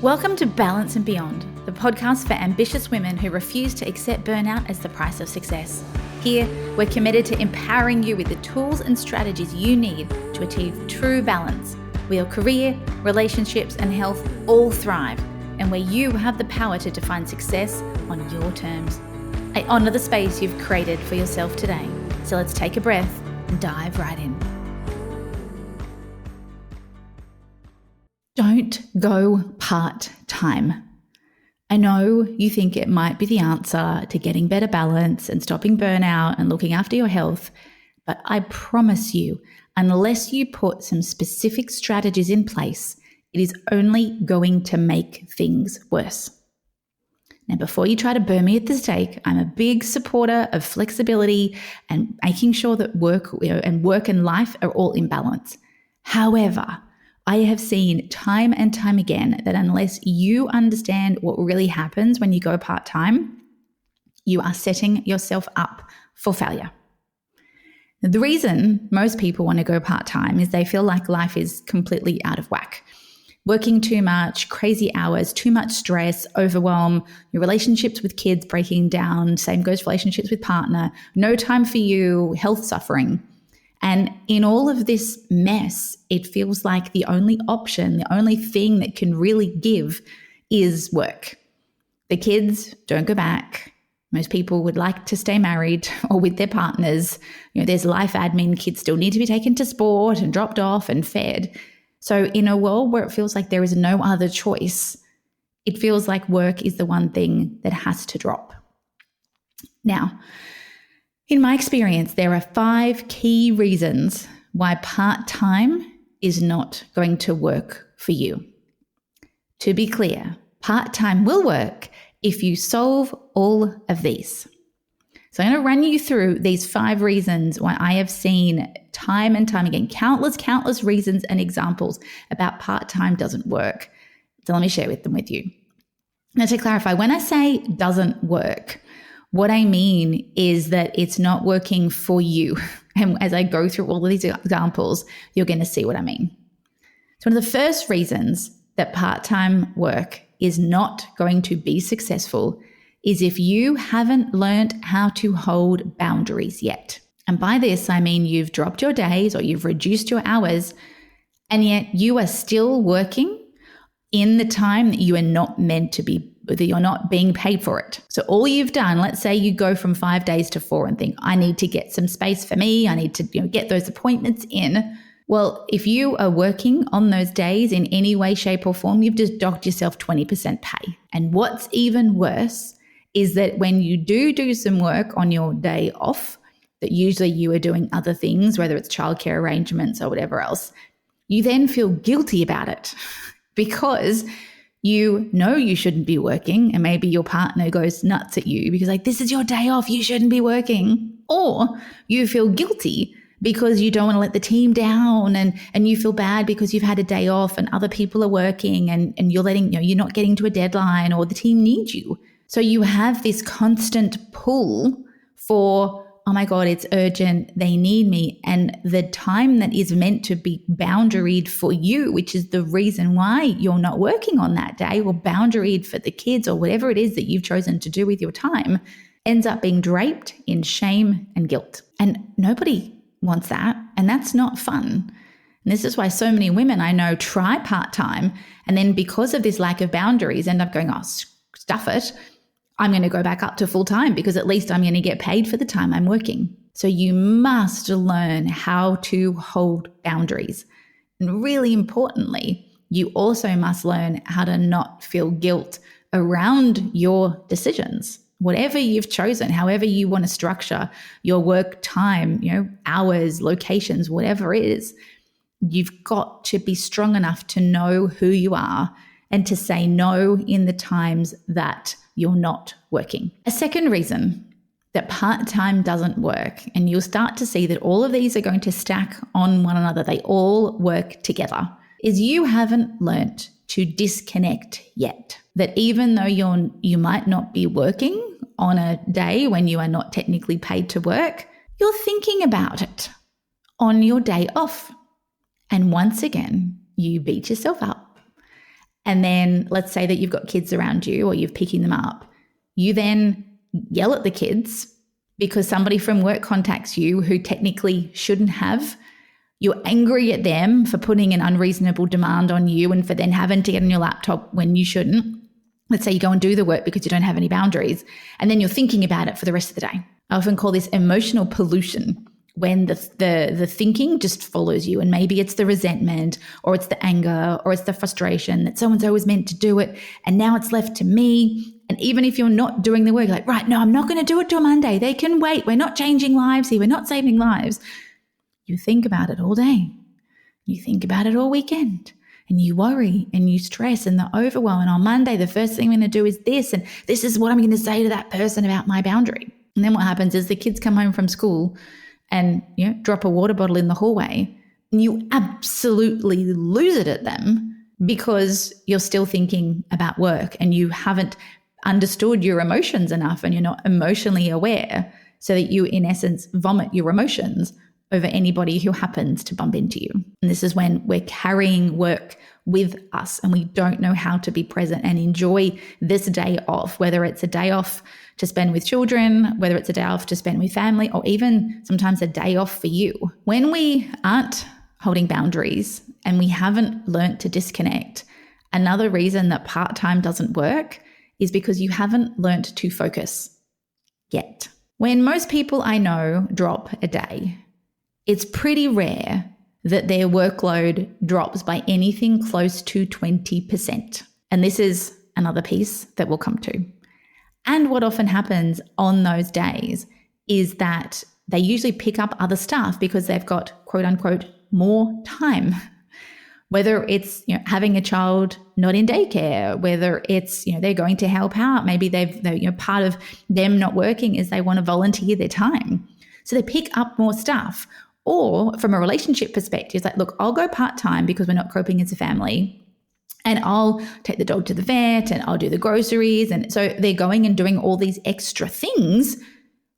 Welcome to Balance and Beyond, the podcast for ambitious women who refuse to accept burnout as the price of success. Here, we're committed to empowering you with the tools and strategies you need to achieve true balance, where your career, relationships, and health all thrive, and where you have the power to define success on your terms. I honor the space you've created for yourself today. So let's take a breath and dive right in. Don't go part-time. I know you think it might be the answer to getting better balance and stopping burnout and looking after your health, but I promise you, unless you put some specific strategies in place, it is only going to make things worse. Now, before you try to burn me at the stake, I'm a big supporter of flexibility and making sure that work and life are all in balance. However, I have seen time and time again that unless you understand what really happens when you go part-time, you are setting yourself up for failure. Now, the reason most people want to go part-time is they feel like life is completely out of whack. Working too much, crazy hours, too much stress, overwhelm, your relationships with kids breaking down, same goes for relationships with partner, no time for you, health suffering. And in all of this mess, it feels like the only option, the only thing that can really give is work. The kids don't go back. Most people would like to stay married or with their partners. There's life admin. Kids still need to be taken to sport and dropped off and fed. So in a world where it feels like there is no other choice, it feels like work is the one thing that has to drop. Now, in my experience, there are 5 key reasons why part-time is not going to work for you. To be clear, part-time will work if you solve all of these. So I'm going to run you through these 5 reasons why I have seen time and time again, countless reasons and examples about part-time doesn't work. So let me share them with you. Now, to clarify, when I say doesn't work, what I mean is that it's not working for you. And as I go through all of these examples, you're going to see what I mean. So one of the first reasons that part-time work is not going to be successful is if you haven't learned how to hold boundaries yet. And by this, I mean you've dropped your days or you've reduced your hours, and yet you are still working in the time that you are not meant to be, that you're not being paid for it. So all you've done, let's say you go from 5 days to 4 and think, I need to get some space for me. I need to get those appointments in. Well, if you are working on those days in any way, shape or form, you've just docked yourself 20% pay. And what's even worse is that when you do some work on your day off, that usually you are doing other things, whether it's childcare arrangements or whatever else, you then feel guilty about it because you know you shouldn't be working, and maybe your partner goes nuts at you because this is your day off, you shouldn't be working. Or you feel guilty because you don't want to let the team down, and you feel bad because you've had a day off and other people are working and you're you're not getting to a deadline or the team needs you. So you have this constant pull for, oh my God, it's urgent, they need me. And the time that is meant to be boundaried for you, which is the reason why you're not working on that day, or boundaried for the kids or whatever it is that you've chosen to do with your time, ends up being draped in shame and guilt. And nobody wants that. And that's not fun. And this is why so many women I know try part-time, and then because of this lack of boundaries end up going, oh, stuff it. I'm going to go back up to full time because at least I'm going to get paid for the time I'm working. So you must learn how to hold boundaries. And really importantly, you also must learn how to not feel guilt around your decisions. Whatever you've chosen, however you want to structure your work time, hours, locations, whatever it is, you've got to be strong enough to know who you are and to say no in the times that you're not working. A second reason that part-time doesn't work, and you'll start to see that all of these are going to stack on one another, they all work together, is you haven't learnt to disconnect yet. That even though you might not be working on a day when you are not technically paid to work, you're thinking about it on your day off. And once again, you beat yourself up And then let's say that you've got kids around you or you're picking them up. You then yell at the kids because somebody from work contacts you who technically shouldn't have. You're angry at them for putting an unreasonable demand on you and for then having to get on your laptop when you shouldn't. Let's say you go and do the work because you don't have any boundaries, and then you're thinking about it for the rest of the day. I often call this emotional pollution, when the thinking just follows you, and maybe it's the resentment or it's the anger or it's the frustration that so-and-so was meant to do it and now it's left to me. And even if you're not doing the work, like, right, no, I'm not going to do it till Monday. They can wait. We're not changing lives here. We're not saving lives. You think about it all day. You think about it all weekend. And you worry and you stress and the overwhelm. And on Monday, the first thing I'm going to do is this. And this is what I'm going to say to that person about my boundary. And then what happens is the kids come home from school and drop a water bottle in the hallway. And you absolutely lose it at them because you're still thinking about work and you haven't understood your emotions enough and you're not emotionally aware, so that you, in essence, vomit your emotions over anybody who happens to bump into you. And this is when we're carrying work with us and we don't know how to be present and enjoy this day off, whether it's a day off to spend with children, whether it's a day off to spend with family, or even sometimes a day off for you. When we aren't holding boundaries and we haven't learnt to disconnect, another reason that part-time doesn't work is because you haven't learnt to focus yet. When most people I know drop a day, it's pretty rare that their workload drops by anything close to 20%. And this is another piece that we'll come to. And what often happens on those days is that they usually pick up other stuff because they've got, quote unquote, more time. Whether it's having a child not in daycare, whether it's they're going to help out, maybe they're part of them not working is they want to volunteer their time. So they pick up more stuff. Or from a relationship perspective, it's like, look, I'll go part-time because we're not coping as a family, and I'll take the dog to the vet and I'll do the groceries. And so they're going and doing all these extra things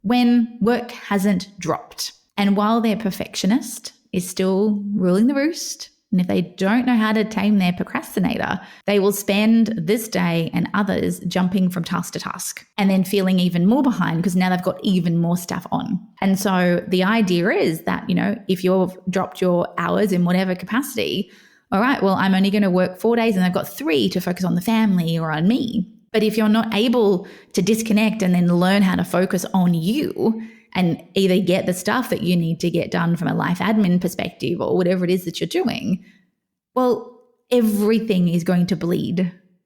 when work hasn't dropped. And while their perfectionist is still ruling the roost, and if they don't know how to tame their procrastinator, they will spend this day and others jumping from task to task and then feeling even more behind because now they've got even more stuff on. And so the idea is that, if you've dropped your hours in whatever capacity, all right, well, I'm only going to work 4 days and I've got 3 to focus on the family or on me. But if you're not able to disconnect and then learn how to focus on you and either get the stuff that you need to get done from a life admin perspective or whatever it is that you're doing, well, everything is going to bleed.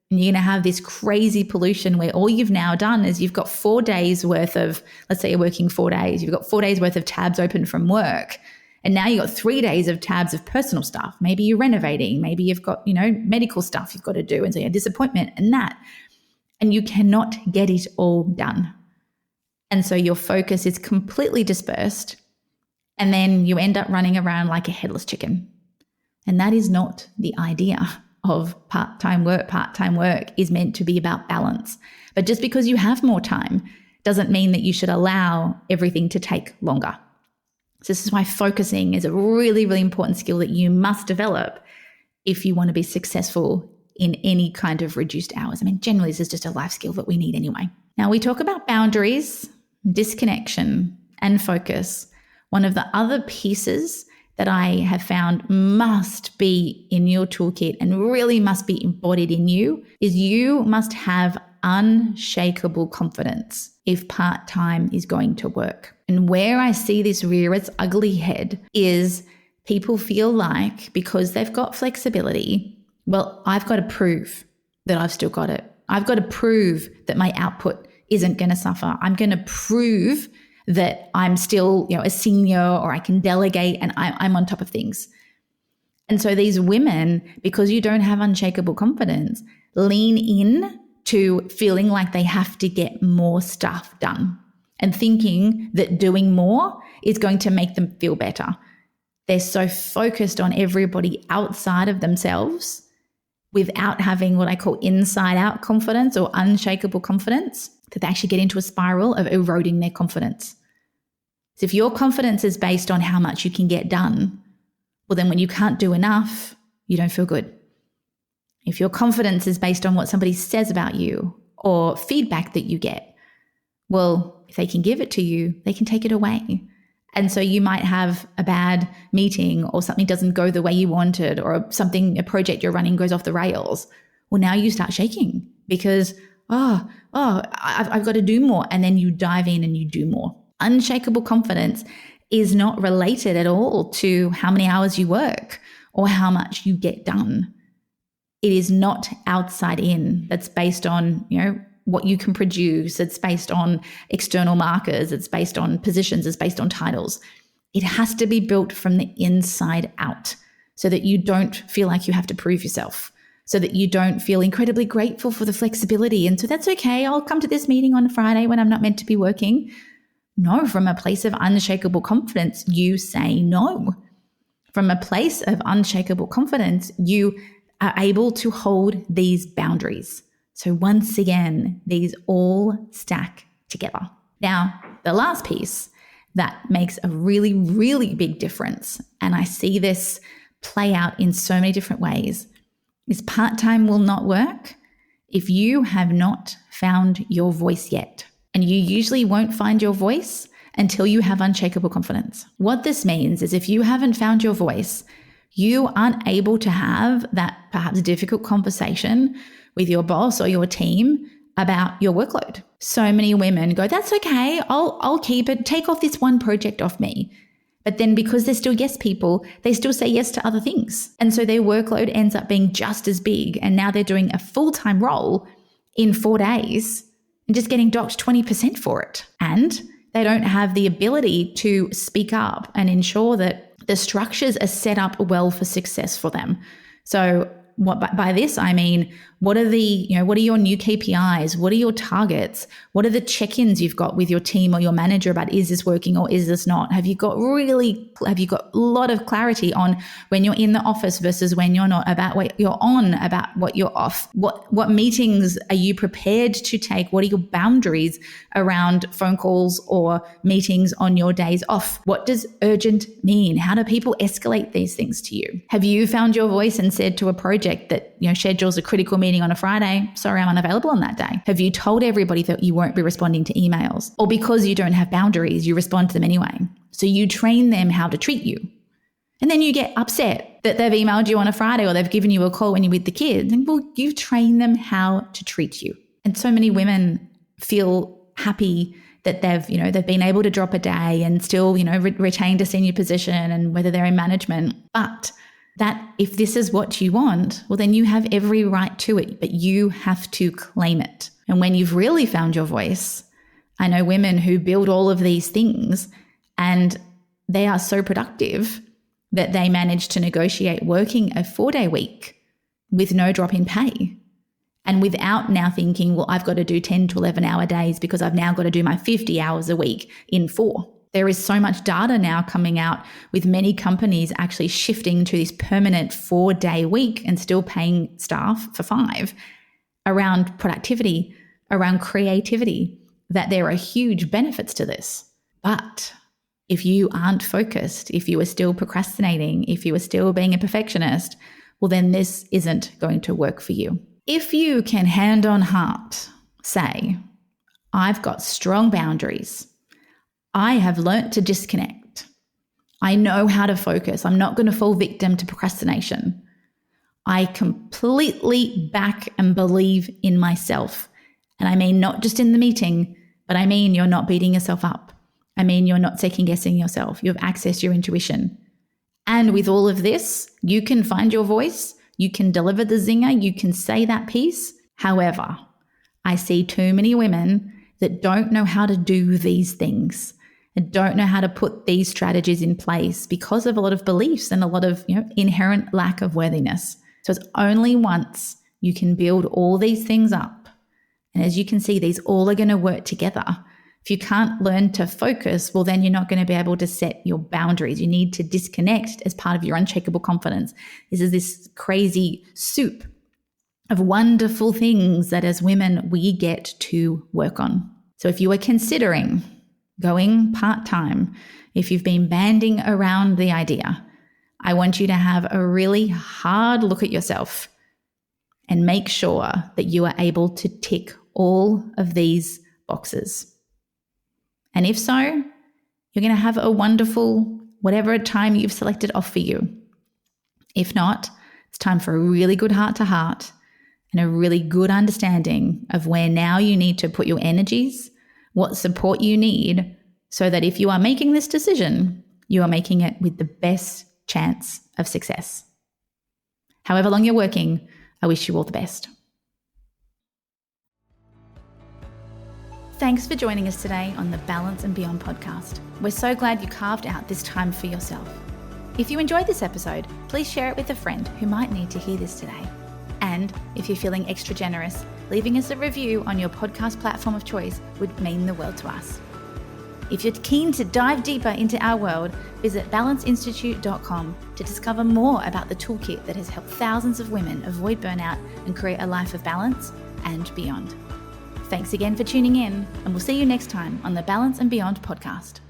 And you're going to have this crazy pollution where all you've now done is you've got 4 days worth of, let's say you're working 4 days, you've got 4 days worth of tabs open from work. And now you've got 3 days of tabs of personal stuff. Maybe you're renovating, maybe you've got, medical stuff you've got to do. And so you have disappointment and that. And you cannot get it all done. And so your focus is completely dispersed, and then you end up running around like a headless chicken. And that is not the idea of part-time work. Part-time work is meant to be about balance. But just because you have more time doesn't mean that you should allow everything to take longer. So this is why focusing is a really, really important skill that you must develop if you want to be successful in any kind of reduced hours. I mean, generally, this is just a life skill that we need anyway. Now, we talk about boundaries, disconnection, and focus. One of the other pieces that I have found must be in your toolkit and really must be embodied in you is you must have unshakable confidence if part-time is going to work. And where I see this rear its ugly head is people feel like because they've got flexibility, well, I've got to prove that I've still got it. I've got to prove that my output isn't going to suffer. I'm going to prove that I'm still, a senior, or I can delegate and I'm on top of things. And so these women, because you don't have unshakable confidence, lean in to feeling like they have to get more stuff done and thinking that doing more is going to make them feel better. They're so focused on everybody outside of themselves without having what I call inside out confidence or unshakable confidence, that they actually get into a spiral of eroding their confidence. So if your confidence is based on how much you can get done, well, then when you can't do enough, you don't feel good. If your confidence is based on what somebody says about you or feedback that you get, well, if they can give it to you, they can take it away. And so you might have a bad meeting or something doesn't go the way you wanted or a project you're running goes off the rails. Well, now you start shaking because, I've got to do more. And then you dive in and you do more. Unshakable confidence is not related at all to how many hours you work or how much you get done. It is not outside in. That's based on, what you can produce. It's based on external markers. It's based on positions. It's based on titles. It has to be built from the inside out so that you don't feel like you have to prove yourself, so that you don't feel incredibly grateful for the flexibility. And so that's okay. I'll come to this meeting on Friday when I'm not meant to be working. No, from a place of unshakable confidence, you say no. From a place of unshakable confidence, you are able to hold these boundaries. So once again, these all stack together. Now, the last piece that makes a really, really big difference, and I see this play out in so many different ways, is part-time will not work if you have not found your voice yet. And you usually won't find your voice until you have unshakable confidence. What this means is if you haven't found your voice, you aren't able to have that perhaps difficult conversation with your boss or your team about your workload. So many women go, that's okay, I'll keep it, take off this one project off me. But then because they're still yes people, they still say yes to other things. And so their workload ends up being just as big. And now they're doing a full-time role in 4 days and just getting docked 20% for it. And they don't have the ability to speak up and ensure that the structures are set up well for success for them. So by this, I mean, what are your new KPIs? What are your targets? What are the check-ins you've got with your team or your manager about is this working or is this not? Have you got a lot of clarity on when you're in the office versus when you're not, about what you're on, about what you're off? What meetings are you prepared to take? What are your boundaries around phone calls or meetings on your days off? What does urgent mean? How do people escalate these things to you? Have you found your voice and said to a project that schedules a critical meeting on a Friday, sorry, I'm unavailable on that day? Have you told everybody that you won't be responding to emails? Or because you don't have boundaries, you respond to them anyway? So you train them how to treat you. And then you get upset that they've emailed you on a Friday or they've given you a call when you're with the kids. And well, you've trained them how to treat you. And so many women feel happy that they've been able to drop a day and still, retained a senior position and whether they're in management. But that if this is what you want, well, then you have every right to it, but you have to claim it. And when you've really found your voice, I know women who build all of these things and they are so productive that they manage to negotiate working a 4-day week with no drop in pay. And without now thinking, well, I've got to do 10 to 11 hour days because I've now got to do my 50 hours a week in 4. There is so much data now coming out with many companies actually shifting to this permanent 4-day week and still paying staff for 5 around productivity, around creativity, that there are huge benefits to this. But if you aren't focused, if you are still procrastinating, if you are still being a perfectionist, well, then this isn't going to work for you. If you can hand on heart say, I've got strong boundaries, I have learnt to disconnect. I know how to focus. I'm not going to fall victim to procrastination. I completely back and believe in myself. And I mean, not just in the meeting, but I mean, you're not beating yourself up. I mean, you're not second guessing yourself. You have access to your intuition. And with all of this, you can find your voice. You can deliver the zinger. You can say that piece. However, I see too many women that don't know how to do these things and don't know how to put these strategies in place because of a lot of beliefs and a lot of inherent lack of worthiness. So it's only once you can build all these things up. And as you can see, these all are going to work together. If you can't learn to focus, well, then you're not going to be able to set your boundaries. You need to disconnect as part of your unshakable confidence. This is this crazy soup of wonderful things that as women we get to work on. So if you are considering going part-time, if you've been banding around the idea, I want you to have a really hard look at yourself and make sure that you are able to tick all of these boxes. And if so, you're going to have a wonderful whatever time you've selected off for you. If not, it's time for a really good heart-to-heart and a really good understanding of where now you need to put your energies, what support you need, so that if you are making this decision, you are making it with the best chance of success. However long you're working, I wish you all the best. Thanks for joining us today on the Balance and Beyond podcast. We're so glad you carved out this time for yourself. If you enjoyed this episode, please share it with a friend who might need to hear this today. And if you're feeling extra generous, leaving us a review on your podcast platform of choice would mean the world to us. If you're keen to dive deeper into our world, visit balanceinstitute.com to discover more about the toolkit that has helped thousands of women avoid burnout and create a life of balance and beyond. Thanks again for tuning in, and we'll see you next time on the Balance and Beyond podcast.